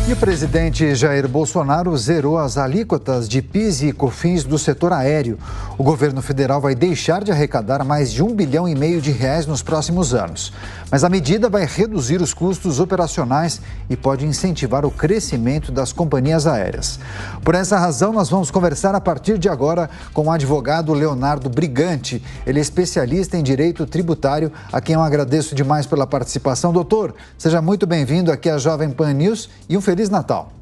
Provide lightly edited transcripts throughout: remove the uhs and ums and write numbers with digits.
E o presidente Jair Bolsonaro zerou as alíquotas de PIS e COFINS do setor aéreo. O governo federal vai deixar de arrecadar mais de R$ 1,5 bilhão nos próximos anos. Mas a medida vai reduzir os custos operacionais e pode incentivar o crescimento das companhias aéreas. Por essa razão, nós vamos conversar a partir de agora com o advogado Leonardo Brigante. Ele é especialista em direito tributário, a quem eu agradeço demais pela participação. Doutor, seja muito bem-vindo aqui à Jovem Pan News e um Feliz Natal.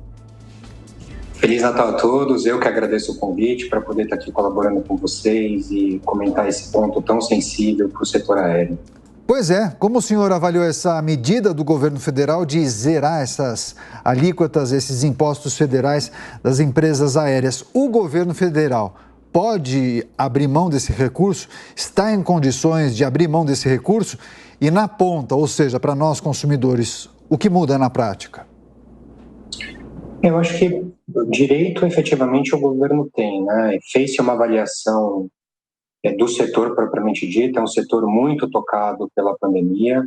Feliz Natal a todos, eu que agradeço o convite para poder estar aqui colaborando com vocês e comentar esse ponto tão sensível para o setor aéreo. Pois é, como o senhor avaliou essa medida do governo federal de zerar essas alíquotas, esses impostos federais das empresas aéreas? O governo federal pode abrir mão desse recurso? Está em condições de abrir mão desse recurso? E na ponta, ou seja, para nós consumidores, o que muda na prática? Eu acho que direito, efetivamente, o governo tem, né? Fez-se uma avaliação do setor propriamente dito, é um setor muito tocado pela pandemia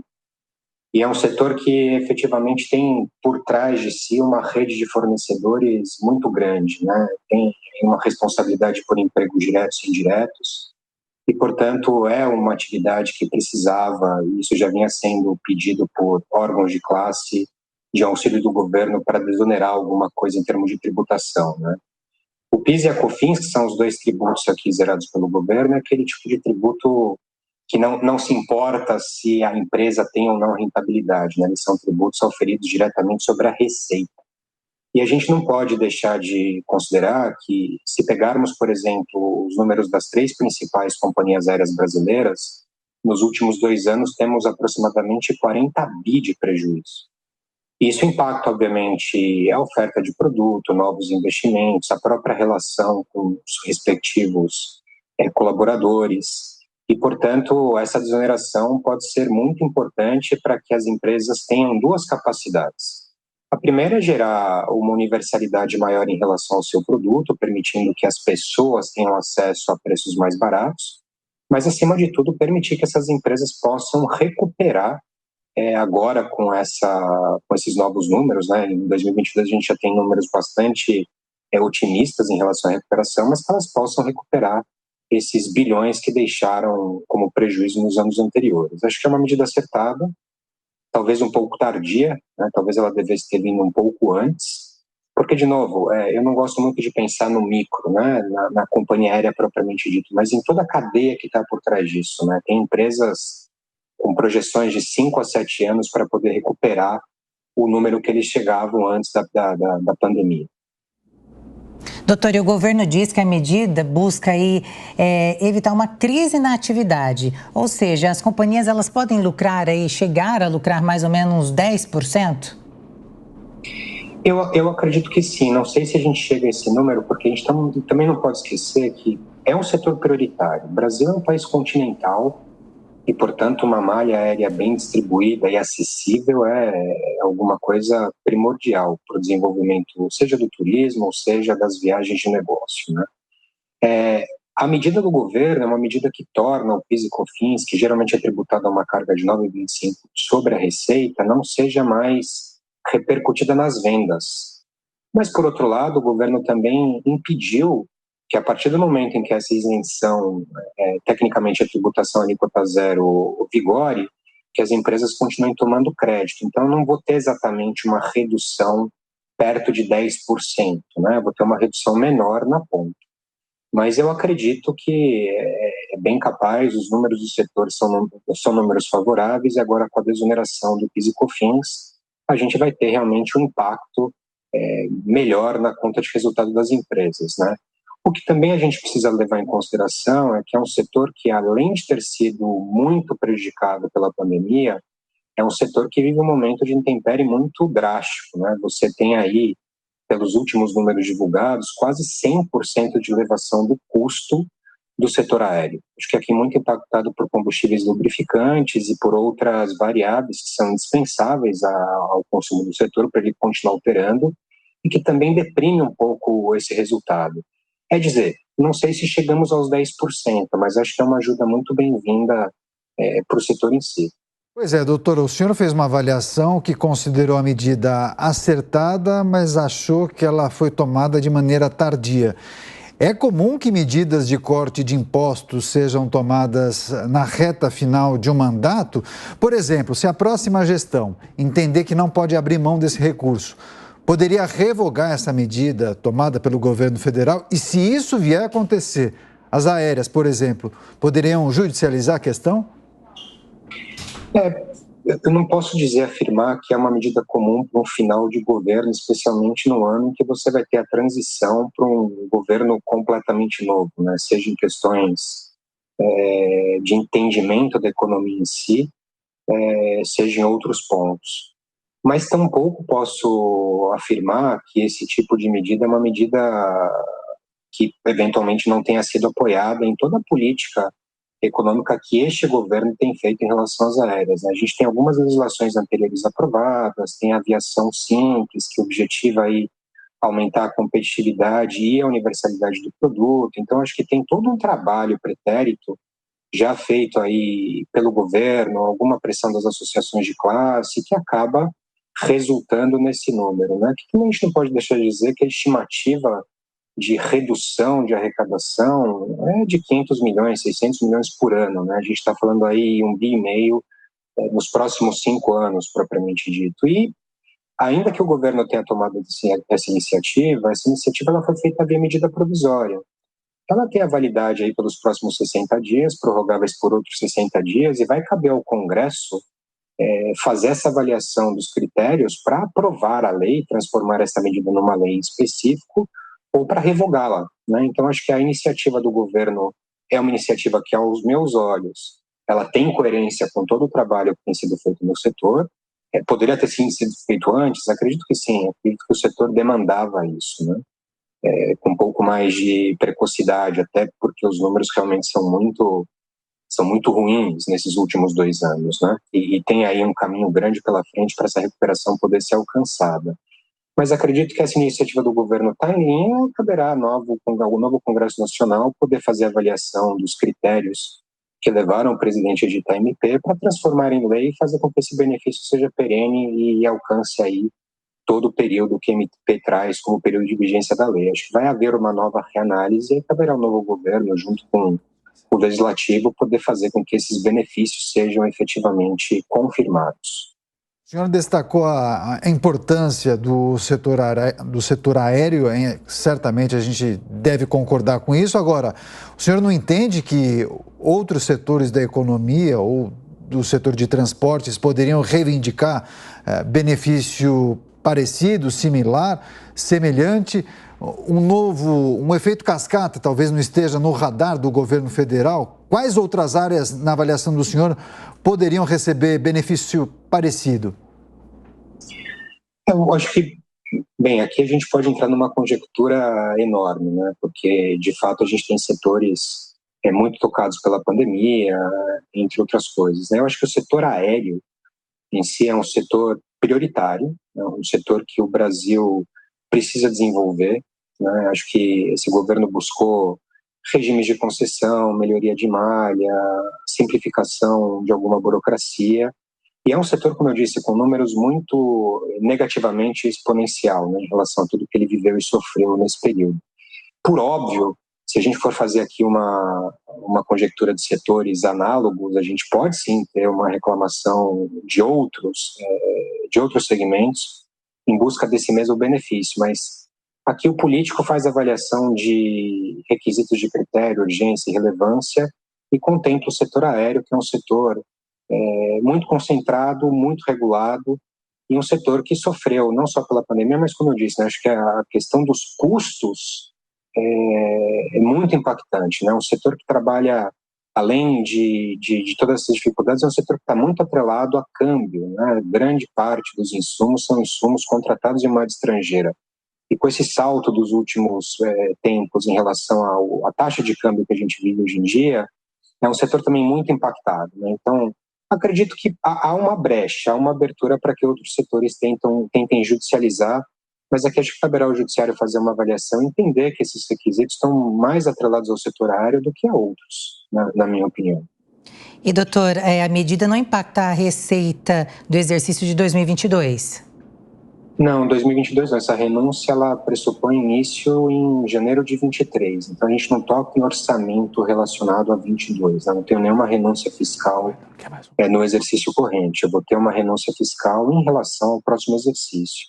e é um setor que efetivamente tem por trás de si uma rede de fornecedores muito grande, né? Tem uma responsabilidade por empregos diretos e indiretos e, portanto, é uma atividade que precisava, e isso já vinha sendo pedido por órgãos de classe, de auxílio do governo para desonerar alguma coisa em termos de tributação, né? O PIS e a COFINS, que são os dois tributos aqui zerados pelo governo, é aquele tipo de tributo que não se importa se a empresa tem ou não rentabilidade, né? Eles são tributos auferidos diretamente sobre a receita. E a gente não pode deixar de considerar que, se pegarmos, por exemplo, os números das 3 principais companhias aéreas brasileiras, nos últimos 2 anos temos aproximadamente 40 bi de prejuízo. Isso impacta, obviamente, a oferta de produto, novos investimentos, a própria relação com os respectivos colaboradores. E, portanto, essa desoneração pode ser muito importante para que as empresas tenham 2 capacidades. A primeira é gerar uma universalidade maior em relação ao seu produto, permitindo que as pessoas tenham acesso a preços mais baratos, mas, acima de tudo, permitir que essas empresas possam recuperar agora com esses novos números, né? Em 2022 a gente já tem números bastante otimistas em relação à recuperação, mas que elas possam recuperar esses bilhões que deixaram como prejuízo nos anos anteriores. Acho que é uma medida acertada, talvez um pouco tardia, né? Talvez ela devesse ter vindo um pouco antes, porque, de novo, eu não gosto muito de pensar no micro, né? Na companhia aérea propriamente dito, mas em toda a cadeia que está por trás disso, né? Tem empresas com projeções de 5 a 7 anos para poder recuperar o número que eles chegavam antes da pandemia. Doutor, e o governo diz que a medida busca aí, evitar uma crise na atividade, ou seja, as companhias elas podem lucrar aí, chegar a lucrar mais ou menos 10%? Eu acredito que sim, não sei se a gente chega a esse número, porque a gente também não pode esquecer que é um setor prioritário. O Brasil é um país continental, e, portanto, uma malha aérea bem distribuída e acessível é alguma coisa primordial para o desenvolvimento, seja do turismo, ou seja das viagens de negócio, né? A medida do governo é uma medida que torna o PIS e COFINS, que geralmente é tributado a uma carga de 9,25% sobre a receita, não seja mais repercutida nas vendas. Mas, por outro lado, o governo também impediu que, a partir do momento em que essa isenção, tecnicamente a tributação alíquota zero, vigore, que as empresas continuem tomando crédito. Então, eu não vou ter exatamente uma redução perto de 10%, né? Eu vou ter uma redução menor na ponta. Mas eu acredito que é bem capaz, os números do setor são números favoráveis, e agora com a desoneração do PIS e COFINS, a gente vai ter realmente um impacto melhor na conta de resultado das empresas, né? O que também a gente precisa levar em consideração é que é um setor que, além de ter sido muito prejudicado pela pandemia, é um setor que vive um momento de intempérie muito drástico, né? Você tem aí, pelos últimos números divulgados, quase 100% de elevação do custo do setor aéreo. Acho que aqui muito impactado por combustíveis lubrificantes e por outras variáveis que são indispensáveis ao consumo do setor para ele continuar operando e que também deprime um pouco esse resultado. Quer dizer, não sei se chegamos aos 10%, mas acho que é uma ajuda muito bem-vinda para o setor em si. Pois é, doutor, o senhor fez uma avaliação que considerou a medida acertada, mas achou que ela foi tomada de maneira tardia. É comum que medidas de corte de impostos sejam tomadas na reta final de um mandato? Por exemplo, se a próxima gestão entender que não pode abrir mão desse recurso, poderia revogar essa medida tomada pelo governo federal? E se isso vier a acontecer, as aéreas, por exemplo, poderiam judicializar a questão? Eu não posso afirmar que é uma medida comum para um final de governo, especialmente no ano em que você vai ter a transição para um governo completamente novo, né? Seja em questões de entendimento da economia em si, seja em outros pontos. Mas tampouco posso afirmar que esse tipo de medida é uma medida que eventualmente não tenha sido apoiada em toda a política econômica que este governo tem feito em relação às aéreas. A gente tem algumas legislações anteriores aprovadas, tem a aviação simples, que objetiva aí aumentar a competitividade e a universalidade do produto. Então, acho que tem todo um trabalho pretérito já feito aí pelo governo, alguma pressão das associações de classe, que acaba resultando nesse número, né? Que a gente não pode deixar de dizer que a estimativa de redução de arrecadação é de 500 milhões, 600 milhões por ano, né? A gente está falando aí 1,5 bi nos próximos 5 anos, propriamente dito. E ainda que o governo tenha tomado essa iniciativa ela foi feita via medida provisória. Ela tem a validade aí pelos próximos 60 dias, prorrogáveis por outros 60 dias, e vai caber ao Congresso fazer essa avaliação dos critérios para aprovar a lei, transformar essa medida numa lei específica, ou para revogá-la, né? Então, acho que a iniciativa do governo é uma iniciativa que, aos meus olhos, ela tem coerência com todo o trabalho que tem sido feito no setor. Poderia ter sido feito antes? Acredito que sim, acredito que o setor demandava isso, né? Com um pouco mais de precocidade, até porque os números realmente são muito ruins nesses últimos 2 anos, né? E tem aí um caminho grande pela frente para essa recuperação poder ser alcançada. Mas acredito que essa iniciativa do governo está em linha, caberá ao novo Congresso Nacional poder fazer a avaliação dos critérios que levaram o presidente a editar a MP para transformar em lei e fazer com que esse benefício seja perene e alcance aí todo o período que a MP traz como período de vigência da lei. Acho que vai haver uma nova reanálise e caberá ao novo governo, junto com o Legislativo, poder fazer com que esses benefícios sejam efetivamente confirmados. O senhor destacou a importância do setor aéreo, certamente a gente deve concordar com isso. Agora, o senhor não entende que outros setores da economia ou do setor de transportes poderiam reivindicar benefício parecido, similar, semelhante? Um efeito cascata talvez não esteja no radar do governo federal? Quais outras áreas, na avaliação do senhor, poderiam receber benefício parecido? Eu acho que, bem, aqui a gente pode entrar numa conjectura enorme, né? Porque, de fato, a gente tem setores muito tocados pela pandemia, entre outras coisas, né? Eu acho que o setor aéreo em si é um setor prioritário, né? Um setor que o Brasil precisa desenvolver, né? Acho que esse governo buscou regimes de concessão, melhoria de malha, simplificação de alguma burocracia. E é um setor, como eu disse, com números muito negativamente exponencial, né, em relação a tudo que ele viveu e sofreu nesse período. Por óbvio, se a gente for fazer aqui uma conjectura de setores análogos, a gente pode sim ter uma reclamação de outros segmentos em busca desse mesmo benefício, mas aqui o político faz avaliação de requisitos de critério, urgência e relevância e contempla o setor aéreo, que é um setor muito concentrado, muito regulado, e um setor que sofreu não só pela pandemia, mas como eu disse, né, acho que a questão dos custos é muito impactante, né? Um setor que trabalha, além de todas essas dificuldades, é um setor que está muito atrelado a câmbio, né? Grande parte dos insumos são insumos contratados em moeda estrangeira. E com esse salto dos últimos tempos em relação à taxa de câmbio que a gente vive hoje em dia, é um setor também muito impactado, né? Então, acredito que há uma brecha, há uma abertura para que outros setores tentem judicializar, mas aqui acho que caberá ao judiciário fazer uma avaliação e entender que esses requisitos estão mais atrelados ao setor aéreo do que a outros, na minha opinião. E, doutor, a medida não impacta a receita do exercício de 2022? Não, 2022 não. Essa renúncia ela pressupõe início em janeiro de 23. Então a gente não toca em orçamento relacionado a 22. Eu não tenho nenhuma renúncia fiscal no exercício corrente. Eu vou ter uma renúncia fiscal em relação ao próximo exercício.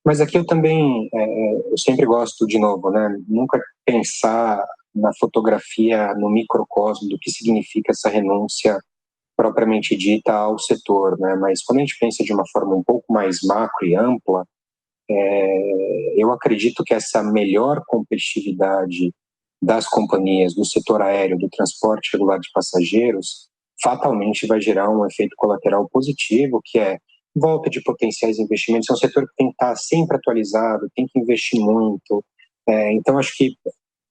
Mas aqui eu também, eu sempre gosto, de novo, né, nunca pensar na fotografia, no microcosmo do que significa essa renúncia propriamente dita ao setor, né? Mas quando a gente pensa de uma forma um pouco mais macro e ampla, eu acredito que essa melhor competitividade das companhias do setor aéreo, do transporte regular de passageiros, fatalmente vai gerar um efeito colateral positivo, que é volta de potenciais investimentos. É um setor que tem que estar sempre atualizado, tem que investir muito. Então, acho que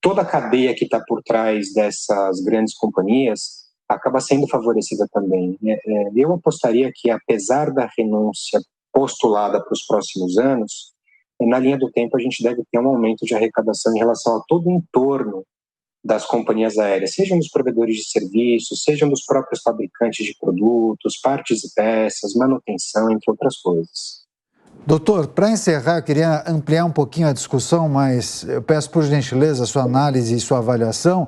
toda a cadeia que está por trás dessas grandes companhias acaba sendo favorecida também. Eu apostaria que, apesar da renúncia postulada para os próximos anos, na linha do tempo a gente deve ter um aumento de arrecadação em relação a todo o entorno das companhias aéreas, sejam dos provedores de serviços, sejam dos próprios fabricantes de produtos, partes e peças, manutenção, entre outras coisas. Doutor, para encerrar, eu queria ampliar um pouquinho a discussão, mas eu peço por gentileza a sua análise e sua avaliação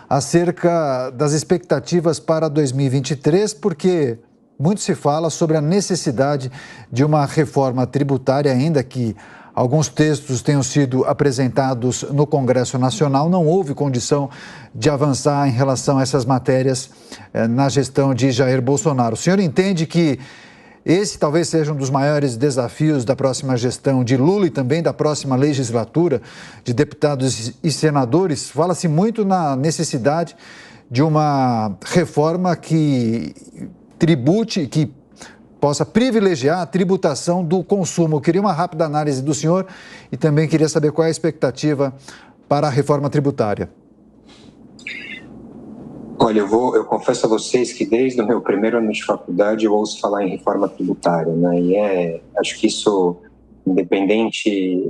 acerca das expectativas para 2023, porque muito se fala sobre a necessidade de uma reforma tributária, ainda que alguns textos tenham sido apresentados no Congresso Nacional, não houve condição de avançar em relação a essas matérias na gestão de Jair Bolsonaro. O senhor entende que esse talvez seja um dos maiores desafios da próxima gestão de Lula e também da próxima legislatura de deputados e senadores? Fala-se muito na necessidade de uma reforma que tribute, que possa privilegiar a tributação do consumo. Eu queria uma rápida análise do senhor e também queria saber qual é a expectativa para a reforma tributária. Olha, eu confesso a vocês que desde o meu primeiro ano de faculdade eu ouço falar em reforma tributária, né? E acho que isso, independente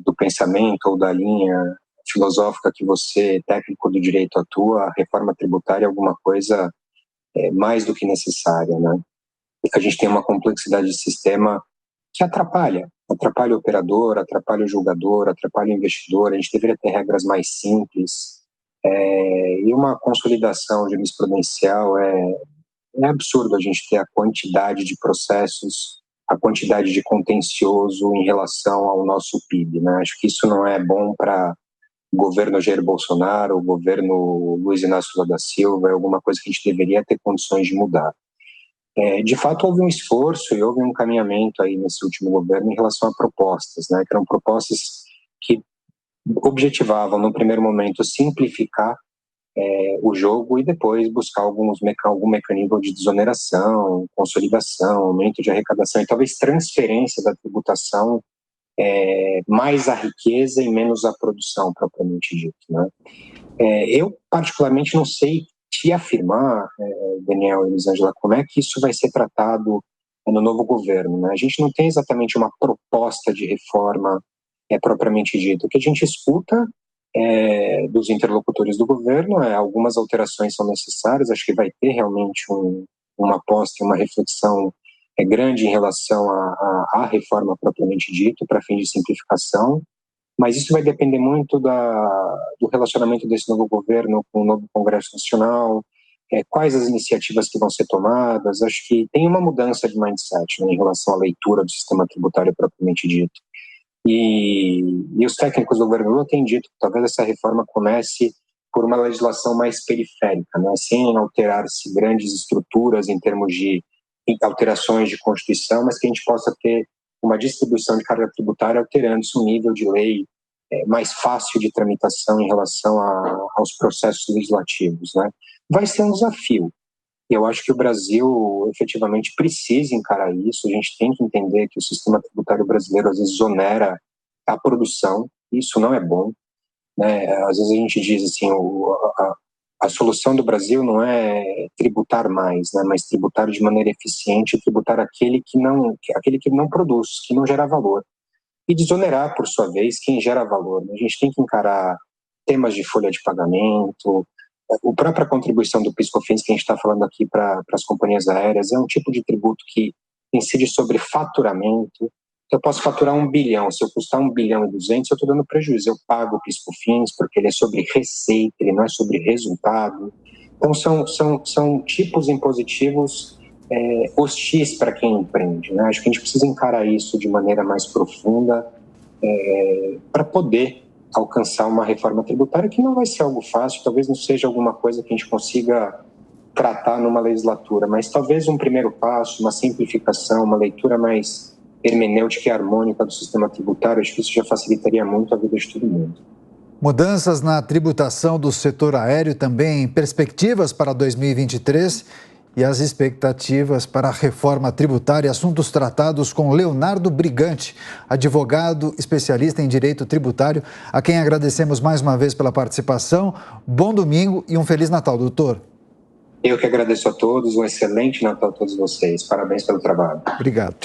do pensamento ou da linha filosófica que você, técnico do direito, atua, a reforma tributária é alguma coisa mais do que necessária, né? A gente tem uma complexidade de sistema que atrapalha o operador, atrapalha o julgador, atrapalha o investidor. A gente deveria ter regras mais simples. E uma consolidação jurisprudencial é absurdo a gente ter a quantidade de processos, a quantidade de contencioso em relação ao nosso PIB, né? Acho que isso não é bom para o governo Jair Bolsonaro, o governo Luiz Inácio Lula da Silva, é alguma coisa que a gente deveria ter condições de mudar. De fato, houve um esforço e houve um encaminhamento aí nesse último governo em relação a propostas, né? Que eram propostas que objetivavam, no primeiro momento, simplificar o jogo e depois buscar algum mecanismo de desoneração, consolidação, aumento de arrecadação e talvez transferência da tributação, mais a riqueza e menos a produção, propriamente dito, né? Eu, particularmente, não sei te afirmar, Daniel e Elisângela, como é que isso vai ser tratado no novo governo, né? A gente não tem exatamente uma proposta de reforma propriamente dita. O que a gente escuta dos interlocutores do governo algumas alterações são necessárias. Acho que vai ter realmente uma aposta, uma reflexão grande em relação à reforma propriamente dita, para fim de simplificação, mas isso vai depender muito do relacionamento desse novo governo com o novo Congresso Nacional, quais as iniciativas que vão ser tomadas. Acho que tem uma mudança de mindset, né, em relação à leitura do sistema tributário propriamente dito. E os técnicos do governo Lula têm dito que talvez essa reforma comece por uma legislação mais periférica, né, sem alterar-se grandes estruturas em termos de alterações de Constituição, mas que a gente possa ter uma distribuição de carga tributária alterando-se um nível de lei mais fácil de tramitação em relação aos processos legislativos, né? Vai ser um desafio. Eu acho que o Brasil efetivamente precisa encarar isso. A gente tem que entender que o sistema tributário brasileiro às vezes onera a produção. Isso não é bom, né? Às vezes a gente diz assim, a solução do Brasil não é tributar mais, né? Mas tributar de maneira eficiente, tributar aquele que não produz, que não gera valor. E desonerar, por sua vez, quem gera valor. A gente tem que encarar temas de folha de pagamento, a própria contribuição do PIS/COFINS que a gente está falando aqui para as companhias aéreas é um tipo de tributo que incide sobre faturamento. Eu posso faturar 1 bilhão, se eu custar 1,2 bilhão, eu estou dando prejuízo, eu pago o PIS/COFINS porque ele é sobre receita, ele não é sobre resultado. Então são tipos impositivos hostis para quem empreende, né? Acho que a gente precisa encarar isso de maneira mais profunda para poder alcançar uma reforma tributária que não vai ser algo fácil, talvez não seja alguma coisa que a gente consiga tratar numa legislatura, mas talvez um primeiro passo, uma simplificação, uma leitura mais hermenêutica e harmônica do sistema tributário, acho que isso já facilitaria muito a vida de todo mundo. Mudanças na tributação do setor aéreo também, perspectivas para 2023 e as expectativas para a reforma tributária, assuntos tratados com Leonardo Brigante, advogado especialista em direito tributário, a quem agradecemos mais uma vez pela participação. Bom domingo e um Feliz Natal, doutor. Eu que agradeço a todos, um excelente Natal a todos vocês. Parabéns pelo trabalho. Obrigado.